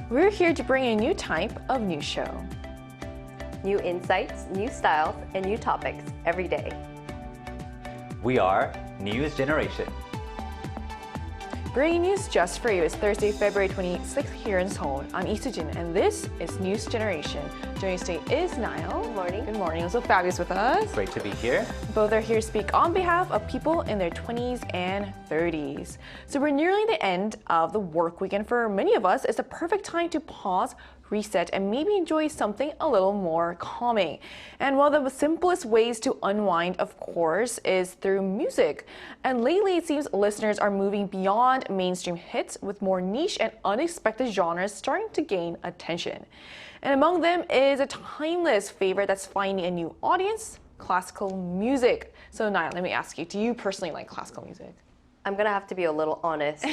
We're here to bring a new type of news show. New insights, new styles, and new topics every day. We are News Generation. Bringing news just for you. It's Thursday, February 26th here in Seoul. I'm Lee Soo-jin, and this is News Generation. Joining us today is Niall. Good morning. Good morning. Also fabulous with us. Great to be here. Both are here to speak on behalf of people in their 20s and 30s. So we're nearing the end of the work week, and for many of us, it's a perfect time to pause, reset, and maybe enjoy something a little more calming. And one of the simplest ways to unwind, of course, is through music. And lately, it seems listeners are moving beyond mainstream hits with more niche and unexpected genres starting to gain attention. And among them is a timeless favorite that's finding a new audience, classical music. So Niall, let me ask you, do you personally like classical music? I'm gonna have to be a little honest.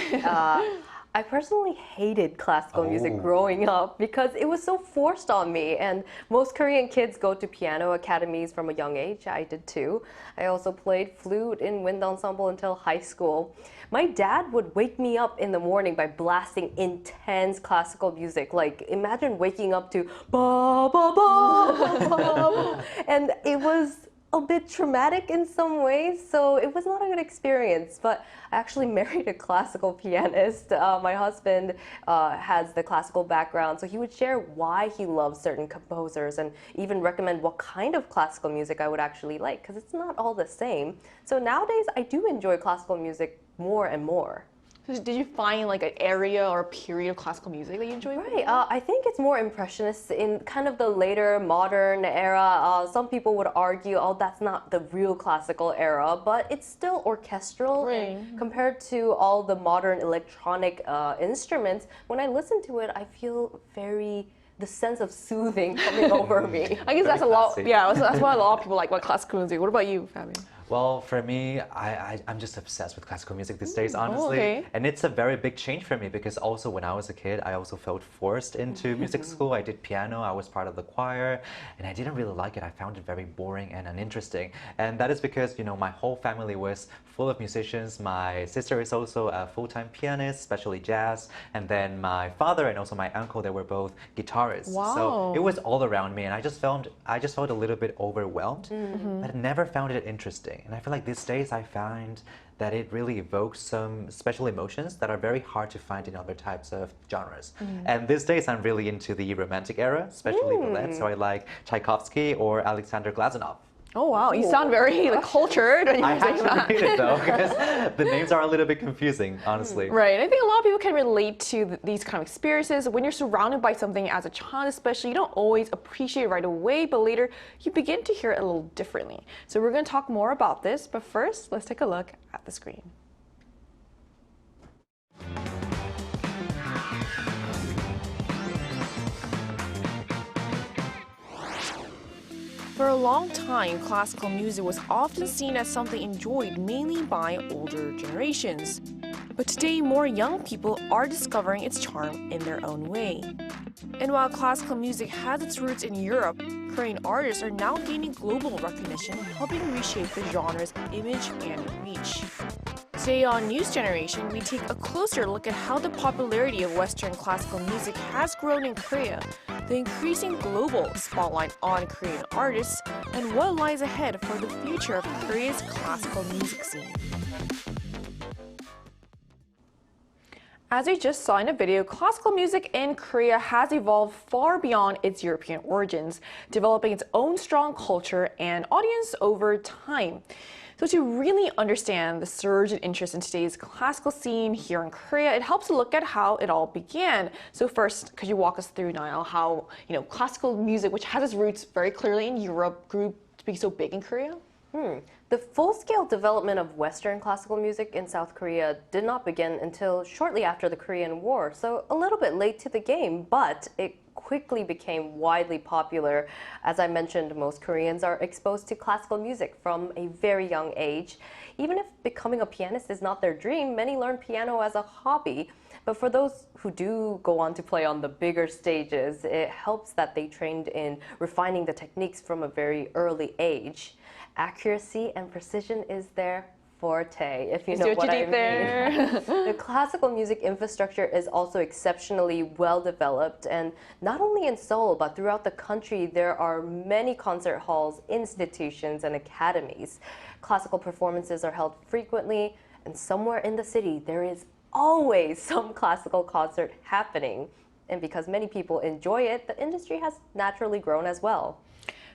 I personally hated classical music growing up because it was so forced on me, and most Korean kids go to piano academies from a young age. I did too. I also played flute in wind ensemble until high school. My dad would wake me up in the morning by blasting intense classical music. Like, imagine waking up to ba ba ba, ba, ba. And it was a bit traumatic in some ways, so it was not a good experience. But I actually married a classical pianist. My husband has the classical background, so he would share why he loves certain composers and even recommend what kind of classical music I would actually like, because it's not all the same. So nowadays, I do enjoy classical music more and more. So did you find like an area or a period of classical music that you enjoy? Right. I think it's more impressionist in kind of the later modern era. Some people would argue, oh, that's not the real classical era, but it's still orchestral. Right. Compared to all the modern electronic instruments. When I listen to it, I feel the sense of soothing coming over me. I guess that's a lot. classy. Yeah, that's why a lot of people like classical music. What about you, Fabi? Well, for me, I'm just obsessed with classical music these days, honestly. okay. And it's a very big change for me because also when I was a kid, I also felt forced into music school. I did piano, I was part of the choir, and I didn't really like it. I found it very boring and uninteresting. And that is because, you know, my whole family was full of musicians. My sister is also a full-time pianist, especially jazz. And then my father and also my uncle, they were both guitarists. Wow. So it was all around me, and I just felt a little bit overwhelmed, but I never found it interesting. And I feel like these days I find that it really evokes some special emotions that are very hard to find in other types of genres. And these days I'm really into the romantic era, especially ballet. So I like Tchaikovsky or Alexander Glazunov. Oh wow, you sound very cultured when I you're saying have that. to read it though, because the names are a little bit confusing, honestly. Right, I think a lot of people can relate to these kind of experiences. When you're surrounded by something as a child especially, you don't always appreciate it right away, but later you begin to hear it a little differently. So we're going to talk more about this, but first, let's take a look at the screen. For a long time, classical music was often seen as something enjoyed mainly by older generations. But today, more young people are discovering its charm in their own way. And while classical music has its roots in Europe, Korean artists are now gaining global recognition, helping reshape the genre's image and reach. Today on News Generation, we take a closer look at how the popularity of Western classical music has grown in Korea, the increasing global spotlight on Korean artists, and what lies ahead for the future of Korea's classical music scene. As we just saw in a video, classical music in Korea has evolved far beyond its European origins, developing its own strong culture and audience over time. So to really understand the surge in interest in today's classical scene here in Korea, it helps to look at how it all began. So first, could you walk us through, Niall, how classical music, which has its roots very clearly in Europe, grew to be so big in Korea? The full-scale development of Western classical music in South Korea did not begin until shortly after the Korean War, so a little bit late to the game, but it quickly became widely popular. As I mentioned, most Koreans are exposed to classical music from a very young age. Even if becoming a pianist is not their dream, many learn piano as a hobby. But for those who do go on to play on the bigger stages, it helps that they trained in refining the techniques from a very early age. Accuracy and precision is their forte, if you See know what what you I did there. mean. The classical music infrastructure is also exceptionally well developed, and not only in Seoul, but throughout the country, there are many concert halls, institutions, and academies. Classical performances are held frequently, and somewhere in the city, there is always some classical concert happening. And because many people enjoy it, the industry has naturally grown as well.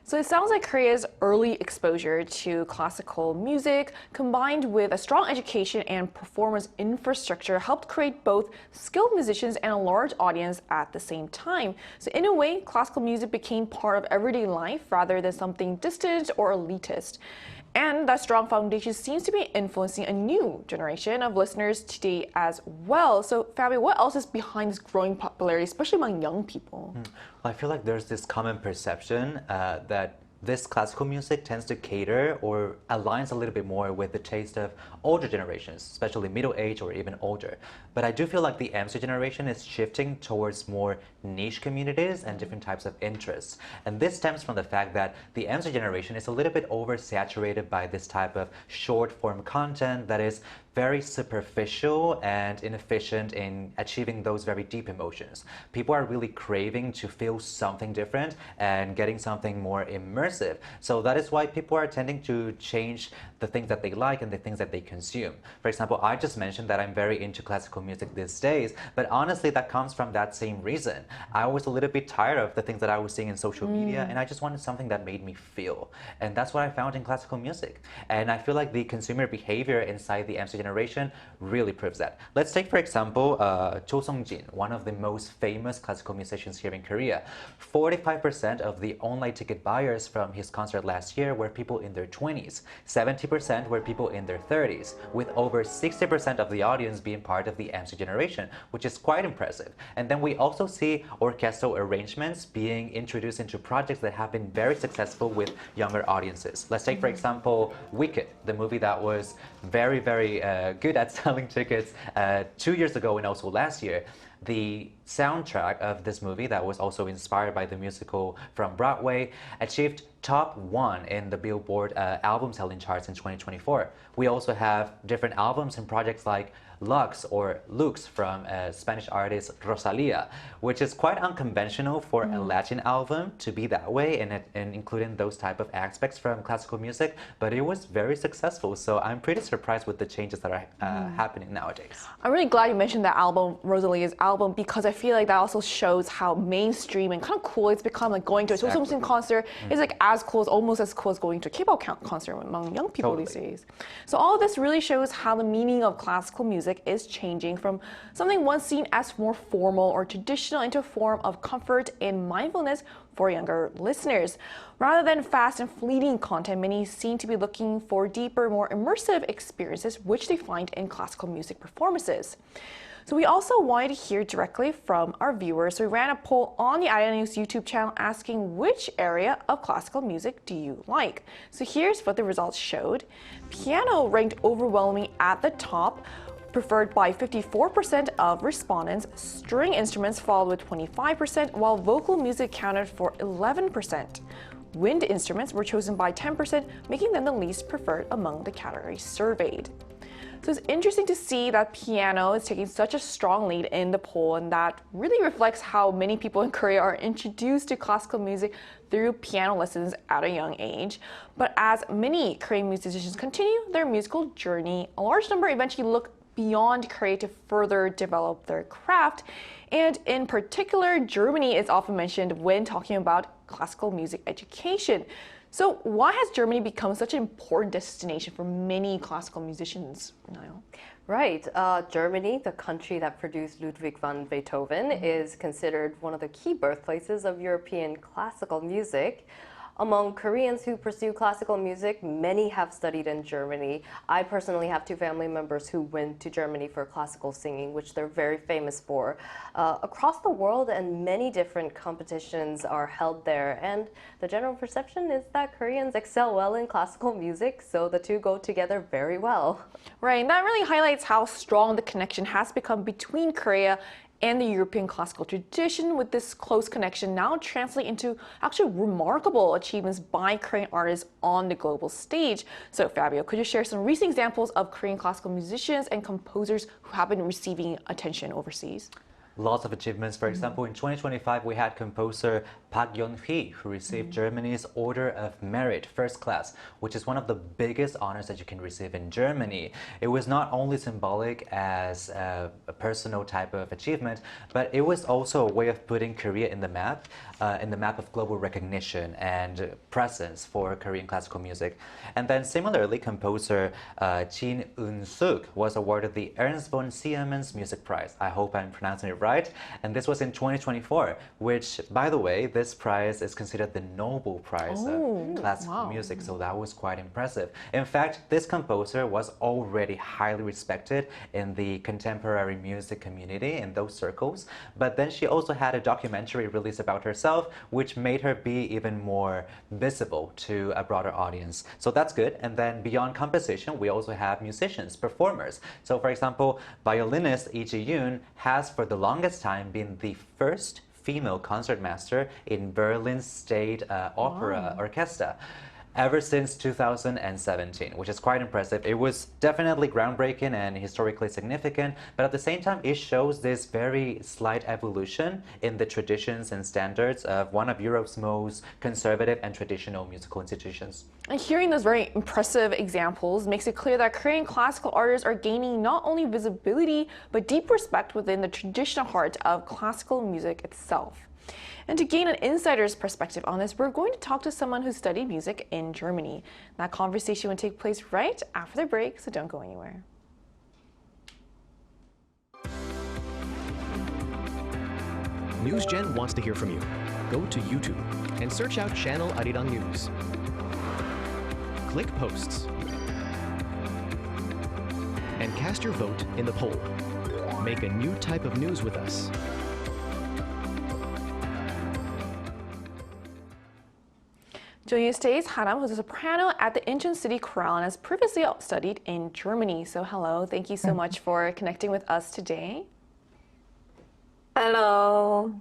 So it sounds like Korea's early exposure to classical music, combined with a strong education and performance infrastructure, helped create both skilled musicians and a large audience at the same time. So in a way, classical music became part of everyday life rather than something distant or elitist. And that strong foundation seems to be influencing a new generation of listeners today as well. So, Fabi, what else is behind this growing popularity, especially among young people? Well, I feel like there's this common perception that this classical music tends to cater or aligns a little bit more with the taste of older generations, especially middle age or even older. But I do feel like the MC generation is shifting towards more niche communities and different types of interests. And this stems from the fact that the MC generation is a little bit oversaturated by this type of short form content that is very superficial and inefficient in achieving those very deep emotions. People are really craving to feel something different and getting something more immersive. So that is why people are tending to change the things that they like and the things that they consume. For example, I just mentioned that I'm very into classical music these days, but honestly, that comes from that same reason. I was a little bit tired of the things that I was seeing in social media, and I just wanted something that made me feel. And that's what I found in classical music. And I feel like the consumer behavior inside the MC generation really proves that. Let's take, for example, Cho Sung-jin, one of the most famous classical musicians here in Korea. 45% of the online ticket buyers from his concert last year were people in their 20s. 70% were people in their 30s, with over 60% of the audience being part of the MC generation, which is quite impressive. And then we also see orchestral arrangements being introduced into projects that have been very successful with younger audiences. Let's take, for example, Wicked, the movie that was very, very good at selling tickets 2 years ago and also last year. The soundtrack of this movie, that was also inspired by the musical from Broadway, achieved top 1 in the Billboard album selling charts in 2024. We also have different albums and projects like Lux or Lux from Spanish artist Rosalia, which is quite unconventional for a Latin album to be that way and including those type of aspects from classical music, but it was very successful. So I'm pretty surprised with the changes that are happening nowadays. I'm really glad you mentioned that album, Rosalia's album, because I feel like that also shows how mainstream and kind of cool it's become. Like going to a Cho Sung-jin concert is like as cool, almost as cool as going to a K-pop concert among young people these days. So all of this really shows how the meaning of classical music is changing from something once seen as more formal or traditional into a form of comfort and mindfulness for younger listeners. Rather than fast and fleeting content, many seem to be looking for deeper, more immersive experiences, which they find in classical music performances. So we also wanted to hear directly from our viewers. So we ran a poll on the IDA News YouTube channel asking which area of classical music do you like? So here's what the results showed. Piano ranked overwhelmingly at the top, preferred by 54% of respondents. String instruments followed with 25%, while vocal music accounted for 11%. Wind instruments were chosen by 10%, making them the least preferred among the categories surveyed. So it's interesting to see that piano is taking such a strong lead in the poll, and that really reflects how many people in Korea are introduced to classical music through piano lessons at a young age. But as many Korean musicians continue their musical journey, a large number eventually look beyond Korea to further develop their craft. And in particular, Germany is often mentioned when talking about classical music education. So why has Germany become such an important destination for many classical musicians, Niall? Right. Germany, the country that produced Ludwig van Beethoven, is considered one of the key birthplaces of European classical music. Among Koreans who pursue classical music, many have studied in Germany. I personally have 2 family members who went to Germany for classical singing, which they're very famous for. Across the world, and many different competitions are held there, and the general perception is that Koreans excel well in classical music, so the two go together very well. Right, and that really highlights how strong the connection has become between Korea and the European classical tradition, with this close connection now translate into actually remarkable achievements by Korean artists on the global stage. So Fabio, could you share some recent examples of Korean classical musicians and composers who have been receiving attention overseas? Lots of achievements. For example, in 2025, we had composer Park Yeon-hee, who received Germany's Order of Merit First Class, which is one of the biggest honors that you can receive in Germany. It was not only symbolic as a personal type of achievement, but it was also a way of putting Korea in the map of global recognition and presence for Korean classical music. And then similarly, composer Jin Eun-suk was awarded the Ernst von Siemens Music Prize. I hope I'm pronouncing it right. And this was in 2024, which, by the way, this prize is considered the Nobel Prize of classical music, so that was quite impressive. In fact, this composer was already highly respected in the contemporary music community in those circles, but then she also had a documentary released about herself, which made her be even more visible to a broader audience. So that's good. And then beyond composition, we also have musicians, performers. So for example, violinist Lee Ji-yoon has for the longest time been the first female concertmaster in Berlin State Opera Orchestra ever since 2017, which is quite impressive. It was definitely groundbreaking and historically significant, but at the same time, it shows this very slight evolution in the traditions and standards of one of Europe's most conservative and traditional musical institutions. And hearing those very impressive examples makes it clear that Korean classical artists are gaining not only visibility, but deep respect within the traditional heart of classical music itself. And to gain an insider's perspective on this, we're going to talk to someone who studied music in Germany. That conversation will take place right after the break, so don't go anywhere. NewsGen wants to hear from you. Go to YouTube and search out Channel Arirang News. Click Posts and cast your vote in the poll. Make a new type of news with us. Joining us today is Haram, who's a soprano at the Incheon City Chorale and has previously studied in Germany. So hello, thank you so much for connecting with us today. Hello.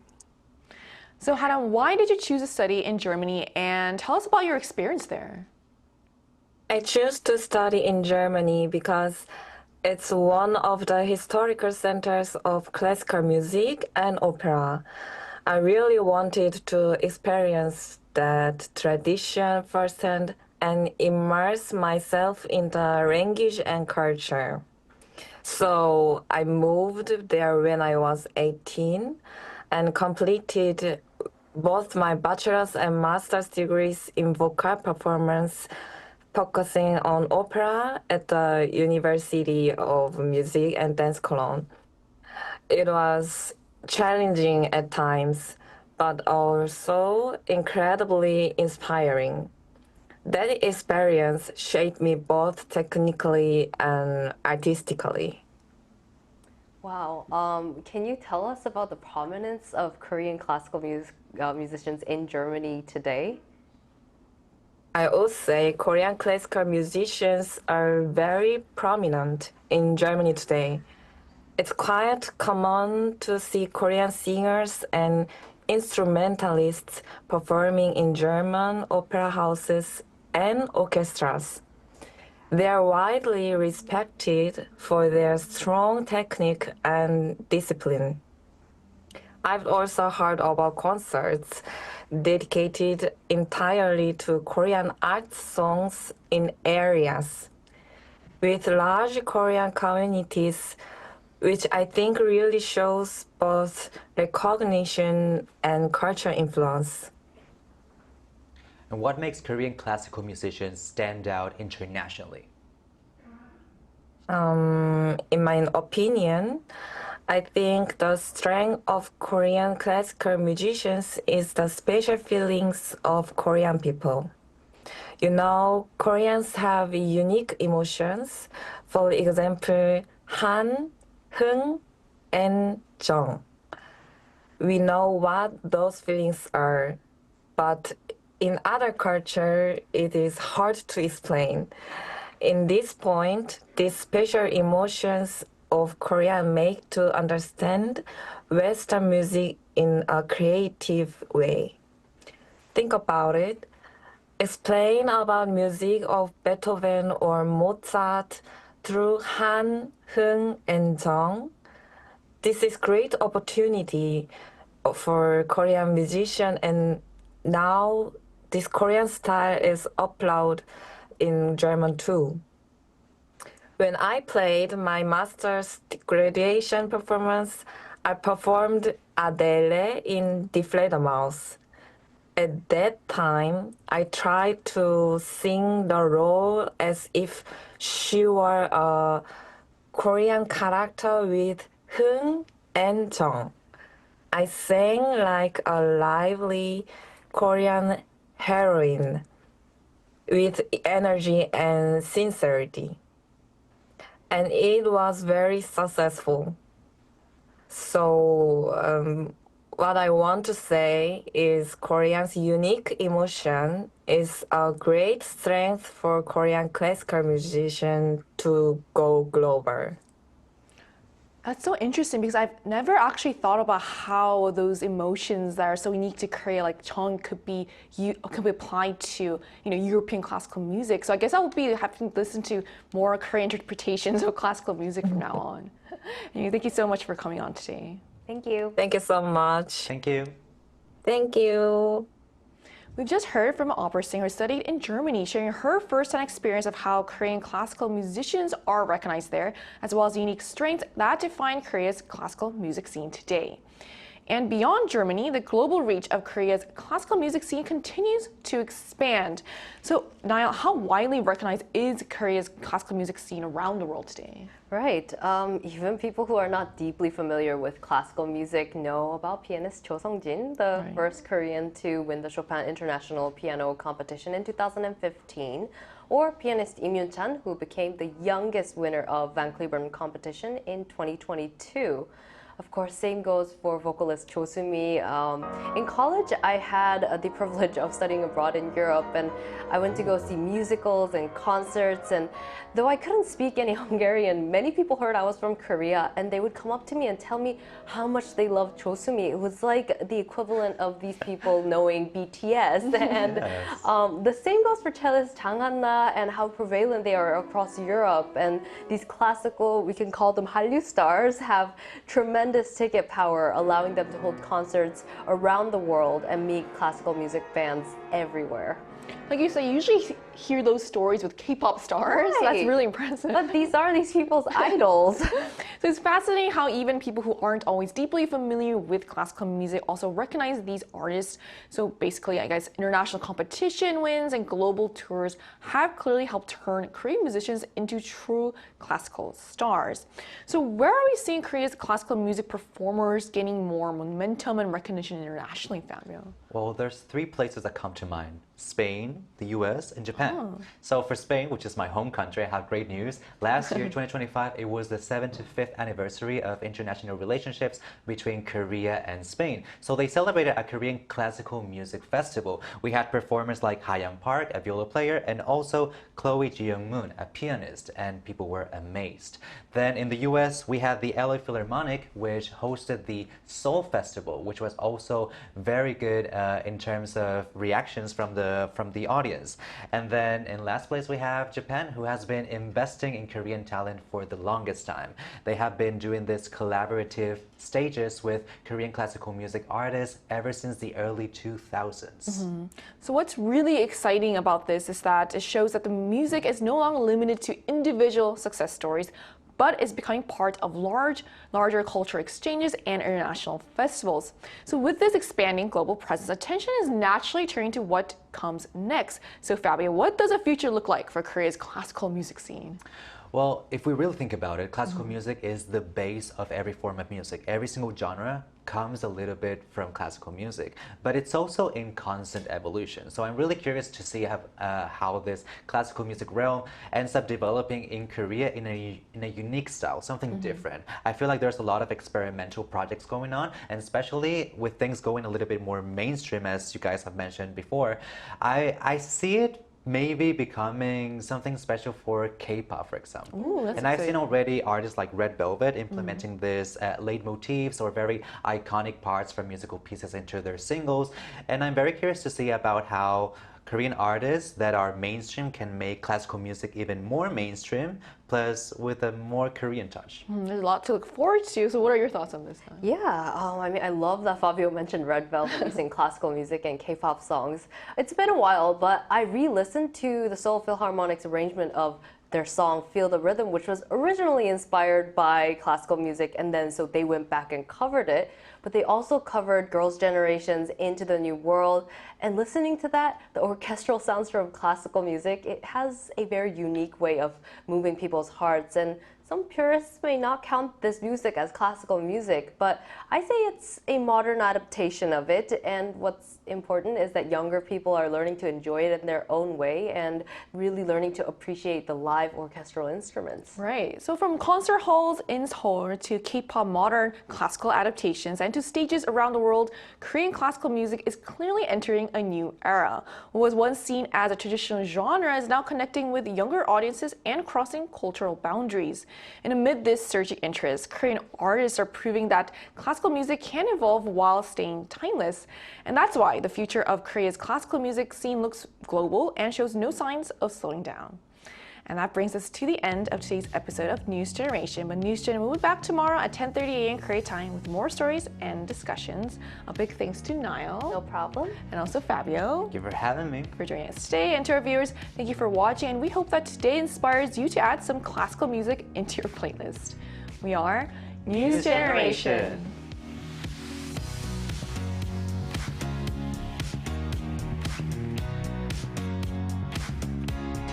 So Haram, why did you choose to study in Germany, and tell us about your experience there? I chose to study in Germany because it's one of the historical centers of classical music and opera. I really wanted to experience that tradition firsthand and immerse myself in the language and culture. So I moved there when I was 18 and completed both my bachelor's and master's degrees in vocal performance, focusing on opera at the University of Music and Dance Cologne. It was challenging at times, but also incredibly inspiring. That experience shaped me both technically and artistically. Wow. Can you tell us about the prominence of Korean classical musicians in Germany today? I would say Korean classical musicians are very prominent in Germany today. It's quite common to see Korean singers and instrumentalists performing in German opera houses and orchestras. They are widely respected for their strong technique and discipline. I've also heard about concerts dedicated entirely to Korean art songs in areas with large Korean communities, which I think really shows both recognition and cultural influence. And what makes Korean classical musicians stand out internationally? In my opinion, I think the strength of Korean classical musicians is the special feelings of Korean people. You know, Koreans have unique emotions. For example, Han, Hung, and Jung. We know what those feelings are, but in other culture, it is hard to explain. In this point, these special emotions of Korean make to understand Western music in a creative way. Think about it. Explain about music of Beethoven or Mozart through Han, Hung, and Jung. This is great opportunity for Korean musician, and now this Korean style is uploaded in German too. When I played my master's graduation performance, I performed Adele in Die Fledermaus. At that time, I tried to sing the role as if she were a Korean character with Hung and Jung. I sang like a lively Korean heroine with energy and sincerity. And it was very successful. So, what I want to say is Korean's unique emotion is a great strength for Korean classical musicians to go global. That's so interesting because I've never actually thought about how those emotions that are so unique to Korea, like Jung, could be applied to European classical music. So I guess I will be having to listen to more Korean interpretations of classical music from now on. And thank you so much for coming on today. Thank you. Thank you so much. Thank you. Thank you. We've just heard from an opera singer who studied in Germany, sharing her first-hand experience of how Korean classical musicians are recognized there, as well as the unique strengths that define Korea's classical music scene today. And beyond Germany, the global reach of Korea's classical music scene continues to expand. So, Niall, how widely recognized is Korea's classical music scene around the world today? Right. Even people who are not deeply familiar with classical music know about pianist Cho Sung-jin, the first Korean to win the Chopin International Piano Competition in 2015, or pianist Im Yoon-chan, who became the youngest winner of Van Cliburn competition in 2022. Of course, same goes for vocalist Cho Soo-mi. In college, I had the privilege of studying abroad in Europe, and I went to go see musicals and concerts. And though I couldn't speak any Hungarian, many people heard I was from Korea, and they would come up to me and tell me how much they loved Cho Soo-mi. It was like the equivalent of these people knowing BTS. And the same goes for cellist Jang Han-na and how prevalent they are across Europe. And these classical, we can call them Hallyu stars, have tremendous ticket power, allowing them to hold concerts around the world and meet classical music fans everywhere. Like you say, you usually hear those stories with K-pop stars. Right. That's really impressive. But these are these people's idols. So it's fascinating how even people who aren't always deeply familiar with classical music also recognize these artists. So basically, I guess international competition wins and global tours have clearly helped turn Korean musicians into true classical stars. So where are we seeing Korea's classical music performers gaining more momentum and recognition internationally, Fabio? Well, there's three places that come to mind: Spain, the US, and Japan. So for Spain, which is my home country, I have great news. Last year, 2025, it was the 75th anniversary of international relationships between Korea and Spain. So they celebrated a Korean classical music festival. We had performers like Ha-young Park, a viola player, and also Chloe Ji-young-moon, a pianist, and people were amazed. Then in the US, we had the LA Philharmonic, which hosted the Soul Festival, which was also very good in terms of reactions from the audience. And then in last place, we have Japan, who has been investing in Korean talent for the longest time. They have been doing this collaborative stages with Korean classical music artists ever since the early 2000s. So what's really exciting about this is that it shows that the music is no longer limited to individual success stories, but is becoming part of larger cultural exchanges and international festivals. So with this expanding global presence, attention is naturally turning to what comes next. So Fabio, what does the future look like for Korea's classical music scene? Well, if we really think about it, classical music is the base of every form of music. Every single genre comes a little bit from classical music, but it's also in constant evolution. So I'm really curious to see how this classical music realm ends up developing in Korea in a unique style, something different. I feel like there's a lot of experimental projects going on, and especially with things going a little bit more mainstream, as you guys have mentioned before, I see it maybe becoming something special for K-pop, for example. Ooh, that's and I've seen exciting. already artists like Red Velvet implementing this leitmotifs or very iconic parts from musical pieces into their singles. And I'm very curious to see about how Korean artists that are mainstream can make classical music even more mainstream, plus with a more Korean touch. There's a lot to look forward to. So what are your thoughts on this? Yeah, I mean, I love that Fabio mentioned Red Velvet using classical music and K-pop songs. It's been a while, but I re-listened to the Seoul Philharmonic's arrangement of their song Feel the Rhythm, which was originally inspired by classical music, and then so they went back and covered it. But they also covered Girls' Generation's Into the New World. And listening to that, the orchestral sounds from classical music, it has a very unique way of moving people's hearts. And some purists may not count this music as classical music, but I say it's a modern adaptation of it. And what's important is that younger people are learning to enjoy it in their own way and really learning to appreciate the live orchestral instruments. Right. So from concert halls in Seoul to K-pop modern classical adaptations and to stages around the world, Korean classical music is clearly entering a new era. What was once seen as a traditional genre is now connecting with younger audiences and crossing cultural boundaries. And amid this surging interest, Korean artists are proving that classical music can evolve while staying timeless. And that's why the future of Korea's classical music scene looks global and shows no signs of slowing down. And that brings us to the end of today's episode of News Generation. But News Gen will be back tomorrow at 10:30 a.m. Korea time with more stories and discussions. A big thanks to Niall. No problem. And also Fabio. Thank you for having me. For joining us today. And to our viewers, thank you for watching. And we hope that today inspires you to add some classical music into your playlist. We are News Generation.